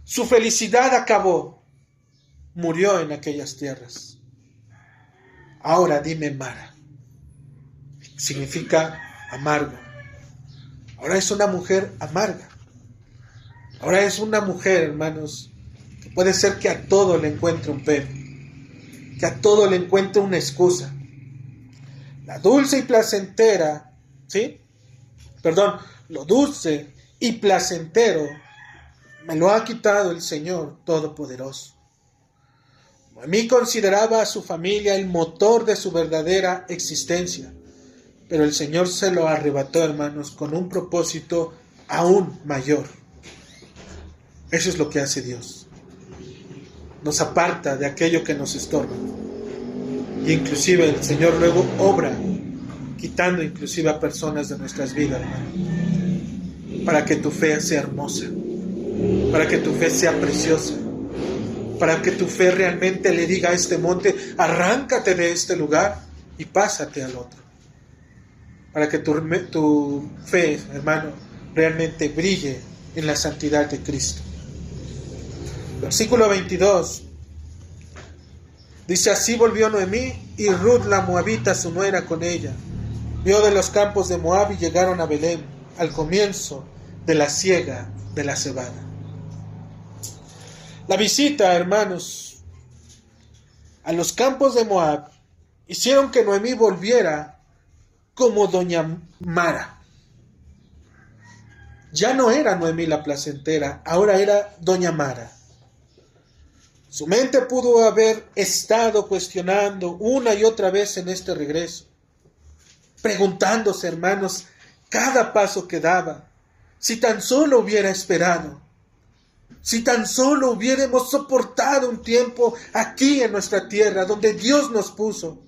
[SPEAKER 1] Su felicidad acabó. Murió en aquellas tierras. Ahora dime Mara. Significa amargo. Ahora es una mujer amarga. Ahora es una mujer, hermanos, que puede ser que a todo le encuentre un pero. Que a todo le encuentre una excusa. La dulce y placentera, ¿sí?, lo dulce y placentero me lo ha quitado el Señor Todopoderoso. Noemí consideraba a su familia el motor de su verdadera existencia, pero el Señor se lo arrebató, hermanos, con un propósito aún mayor. Eso es lo que hace Dios. Nos aparta de aquello que nos estorba. Y inclusive el Señor luego obra, quitando inclusive a personas de nuestras vidas, hermano, para que tu fe sea hermosa, para que tu fe sea preciosa, para que tu fe realmente le diga a este monte, arráncate de este lugar y pásate al otro. Para que tu fe, hermano, realmente brille en la santidad de Cristo. Versículo 22. Dice, así volvió Noemí y Ruth la moabita, su nuera, con ella. Vio de los campos de Moab y llegaron a Belén, al comienzo de la siega de la cebada. La visita, hermanos, a los campos de Moab hicieron que Noemí volviera como doña Mara. Ya no era Noemí la placentera, ahora era doña Mara. Su mente pudo haber estado cuestionando una y otra vez en este regreso, preguntándose, hermanos, cada paso que daba, si tan solo hubiera esperado, si tan solo hubiéramos soportado un tiempo aquí en nuestra tierra, donde Dios nos puso,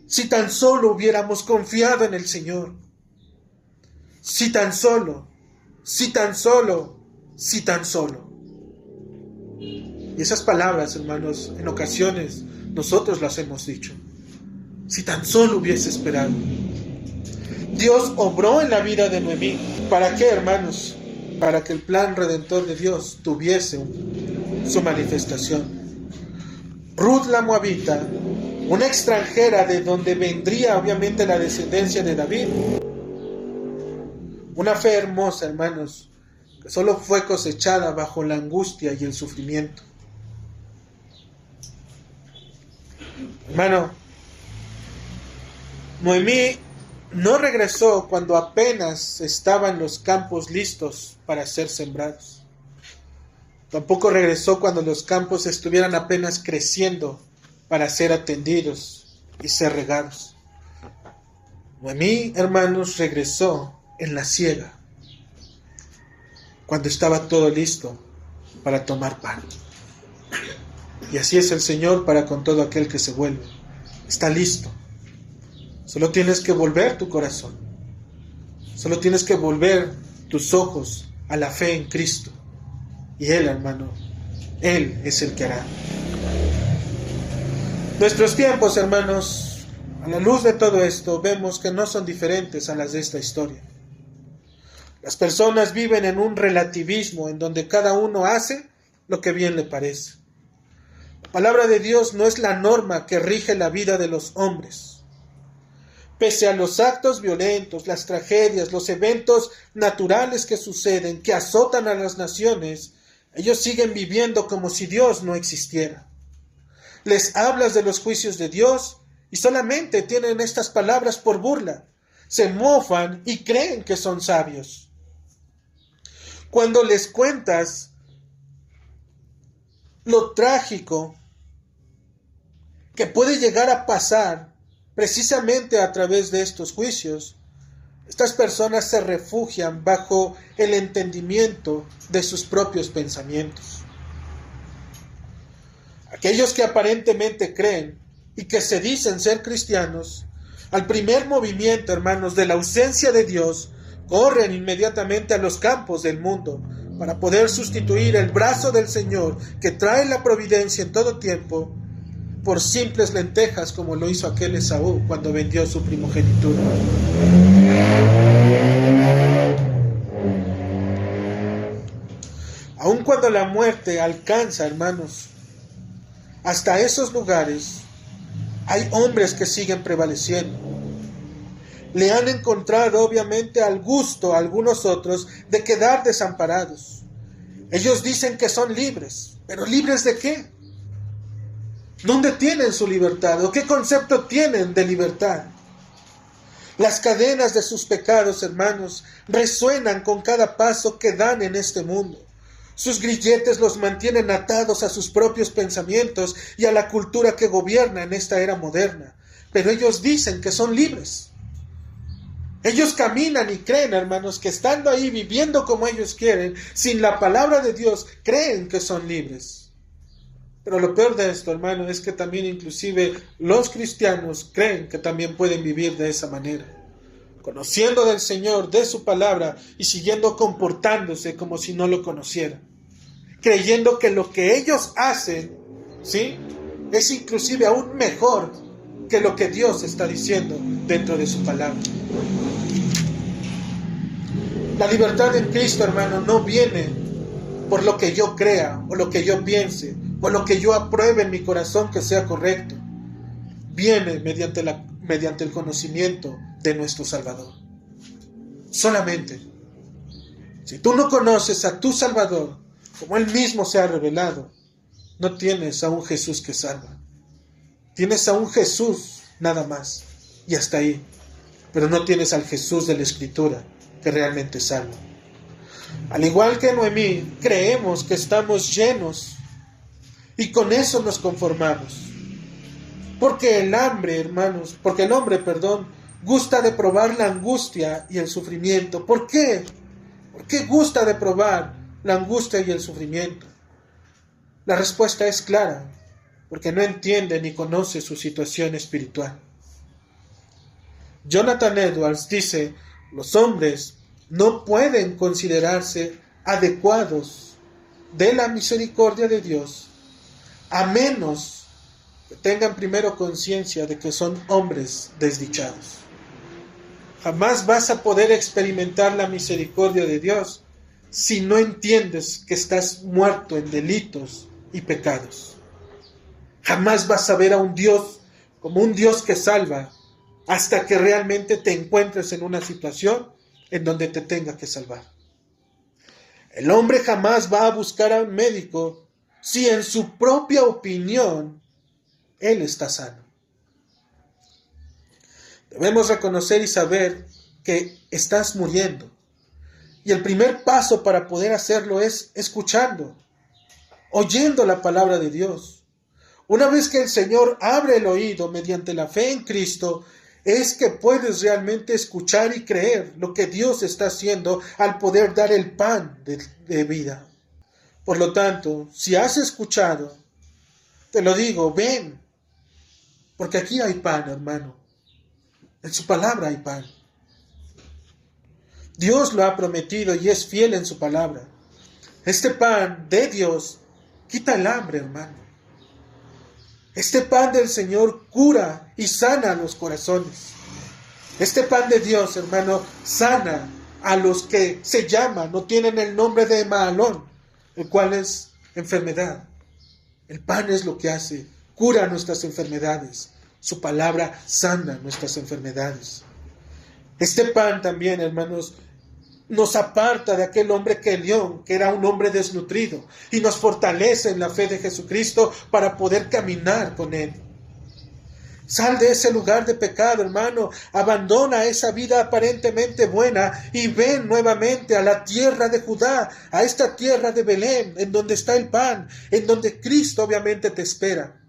[SPEAKER 1] si tan solo hubiéramos confiado en el Señor, si tan solo, si tan solo, si tan solo. Y esas palabras, hermanos, en ocasiones nosotros las hemos dicho. Si tan solo hubiese esperado. Dios obró en la vida de Noemí. ¿Para qué, hermanos? Para que el plan redentor de Dios tuviese su manifestación. Ruth la moabita, una extranjera de donde vendría obviamente la descendencia de David. Una fe hermosa, hermanos, que solo fue cosechada bajo la angustia y el sufrimiento. Hermano, Noemí no regresó cuando apenas estaban los campos listos para ser sembrados. Tampoco regresó cuando los campos estuvieran apenas creciendo para ser atendidos y ser regados. Noemí, hermanos, regresó en la siega, cuando estaba todo listo para tomar pan. Y así es el Señor para con todo aquel que se vuelve. Está listo. Solo tienes que volver tu corazón. Solo tienes que volver tus ojos a la fe en Cristo. Y Él, hermano, Él es el que hará. Nuestros tiempos, hermanos, a la luz de todo esto, vemos que no son diferentes a las de esta historia. Las personas viven en un relativismo en donde cada uno hace lo que bien le parece. La palabra de Dios no es la norma que rige la vida de los hombres. Pese a los actos violentos, las tragedias, los eventos naturales que suceden, que azotan a las naciones, ellos siguen viviendo como si Dios no existiera. Les hablas de los juicios de Dios y solamente tienen estas palabras por burla. Se mofan y creen que son sabios. Cuando les cuentas lo trágico que puede llegar a pasar precisamente a través de estos juicios, estas personas se refugian bajo el entendimiento de sus propios pensamientos. Aquellos que aparentemente creen y que se dicen ser cristianos, al primer movimiento, hermanos, de la ausencia de Dios, corren inmediatamente a los campos del mundo para poder sustituir el brazo del Señor que trae la providencia en todo tiempo por simples lentejas, como lo hizo aquel Esaú cuando vendió su primogenitura. Aun cuando la muerte alcanza, hermanos, hasta esos lugares, hay hombres que siguen prevaleciendo. Le han encontrado obviamente al gusto a algunos otros de quedar desamparados. Ellos dicen que son libres, pero ¿libres de qué? ¿Dónde tienen su libertad? ¿O qué concepto tienen de libertad? Las cadenas de sus pecados, hermanos, resuenan con cada paso que dan en este mundo. Sus grilletes los mantienen atados a sus propios pensamientos y a la cultura que gobierna en esta era moderna. Pero ellos dicen que son libres. Ellos caminan y creen, hermanos, que estando ahí viviendo como ellos quieren, sin la palabra de Dios, creen que son libres. Pero lo peor de esto, hermano, es que también inclusive los cristianos creen que también pueden vivir de esa manera. Conociendo del Señor, de su palabra y siguiendo comportándose como si no lo conocieran. Creyendo que lo que ellos hacen, ¿sí?, es inclusive aún mejor que lo que Dios está diciendo dentro de su palabra. La libertad en Cristo, hermano, no viene por lo que yo crea o lo que yo piense o lo que yo apruebe en mi corazón que sea correcto. Viene mediante el conocimiento de nuestro Salvador. Solamente. Si tú no conoces a tu Salvador, como Él mismo se ha revelado, no tienes a un Jesús que salva. Tienes a un Jesús nada más. Y hasta ahí. Pero no tienes al Jesús de la Escritura que realmente salva. Al igual que Noemí, creemos que estamos llenos y con eso nos conformamos. Porque el hombre, gusta de probar la angustia y el sufrimiento. ¿Por qué? ¿Por qué gusta de probar la angustia y el sufrimiento? La respuesta es clara, porque no entiende ni conoce su situación espiritual. Jonathan Edwards dice: los hombres no pueden considerarse adecuados de la misericordia de Dios a menos que tengan primero conciencia de que son hombres desdichados. Jamás vas a poder experimentar la misericordia de Dios si no entiendes que estás muerto en delitos y pecados. Jamás vas a ver a un Dios como un Dios que salva hasta que realmente te encuentres en una situación en donde te tenga que salvar. El hombre jamás va a buscar a un médico si en su propia opinión él está sano. Debemos reconocer y saber que estás muriendo. Y el primer paso para poder hacerlo es escuchando, oyendo la palabra de Dios. Una vez que el Señor abre el oído mediante la fe en Cristo, es que puedes realmente escuchar y creer lo que Dios está haciendo al poder dar el pan de vida. Por lo tanto, si has escuchado, te lo digo, ven, porque aquí hay pan, hermano. En su palabra hay pan. Dios lo ha prometido y es fiel en su palabra. Este pan de Dios quita el hambre, hermano. Este pan del Señor cura y sana los corazones. Este pan de Dios, hermano, sana a los que se llaman, no tienen el nombre de Maalón, el cual es enfermedad. El pan es lo que hace, cura nuestras enfermedades. Su palabra sana nuestras enfermedades. Este pan también, hermanos, nos aparta de aquel hombre que era un hombre desnutrido, y nos fortalece en la fe de Jesucristo para poder caminar con Él. Sal de ese lugar de pecado, hermano, abandona esa vida aparentemente buena y ven nuevamente a la tierra de Judá, a esta tierra de Belén, en donde está el pan, en donde Cristo obviamente te espera.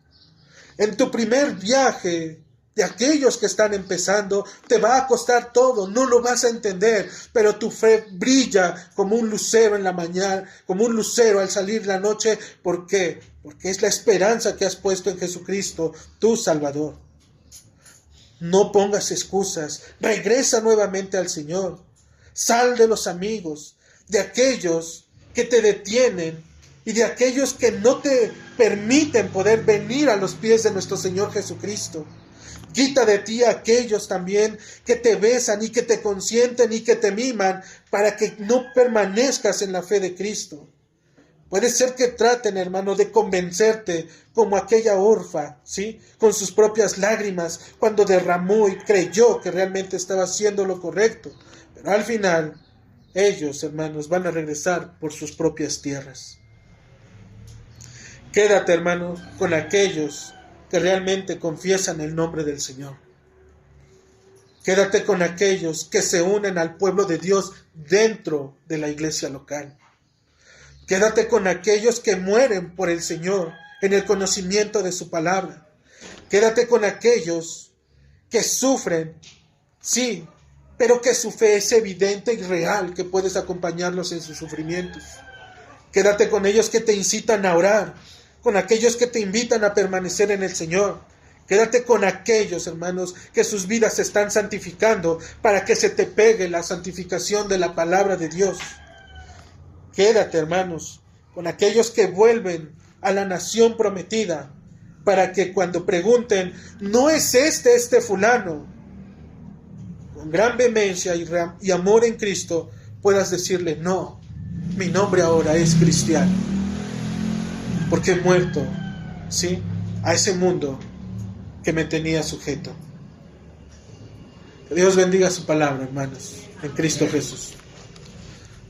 [SPEAKER 1] En tu primer viaje, de aquellos que están empezando, te va a costar todo, no lo vas a entender, pero tu fe brilla como un lucero en la mañana, como un lucero al salir la noche. ¿Por qué? Porque es la esperanza que has puesto en Jesucristo, tu Salvador. No pongas excusas, regresa nuevamente al Señor. Sal de los amigos, de aquellos que te detienen y de aquellos que no te permiten poder venir a los pies de nuestro Señor Jesucristo. Quita de ti a aquellos también que te besan y que te consienten y que te miman para que no permanezcas en la fe de Cristo. Puede ser que traten, hermano, de convencerte como aquella orfa, ¿sí? Con sus propias lágrimas, cuando derramó y creyó que realmente estaba haciendo lo correcto. Pero al final, ellos, hermanos, van a regresar por sus propias tierras. Quédate, hermano, con aquellos que realmente confiesan el nombre del Señor. Quédate con aquellos que se unen al pueblo de Dios dentro de la iglesia local. Quédate con aquellos que mueren por el Señor en el conocimiento de su palabra. Quédate con aquellos que sufren, sí, pero que su fe es evidente y real, que puedes acompañarlos en sus sufrimientos. Quédate con ellos que te incitan a orar, con aquellos que te invitan a permanecer en el Señor. Quédate con aquellos, hermanos, que sus vidas se están santificando para que se te pegue la santificación de la palabra de Dios. Quédate, hermanos, con aquellos que vuelven a la nación prometida, para que cuando pregunten, ¿no es este fulano? Con gran vehemencia y amor en Cristo, puedas decirle, no, mi nombre ahora es cristiano, porque he muerto, ¿sí?, a ese mundo que me tenía sujeto. Que Dios bendiga su palabra, hermanos, en Cristo Jesús.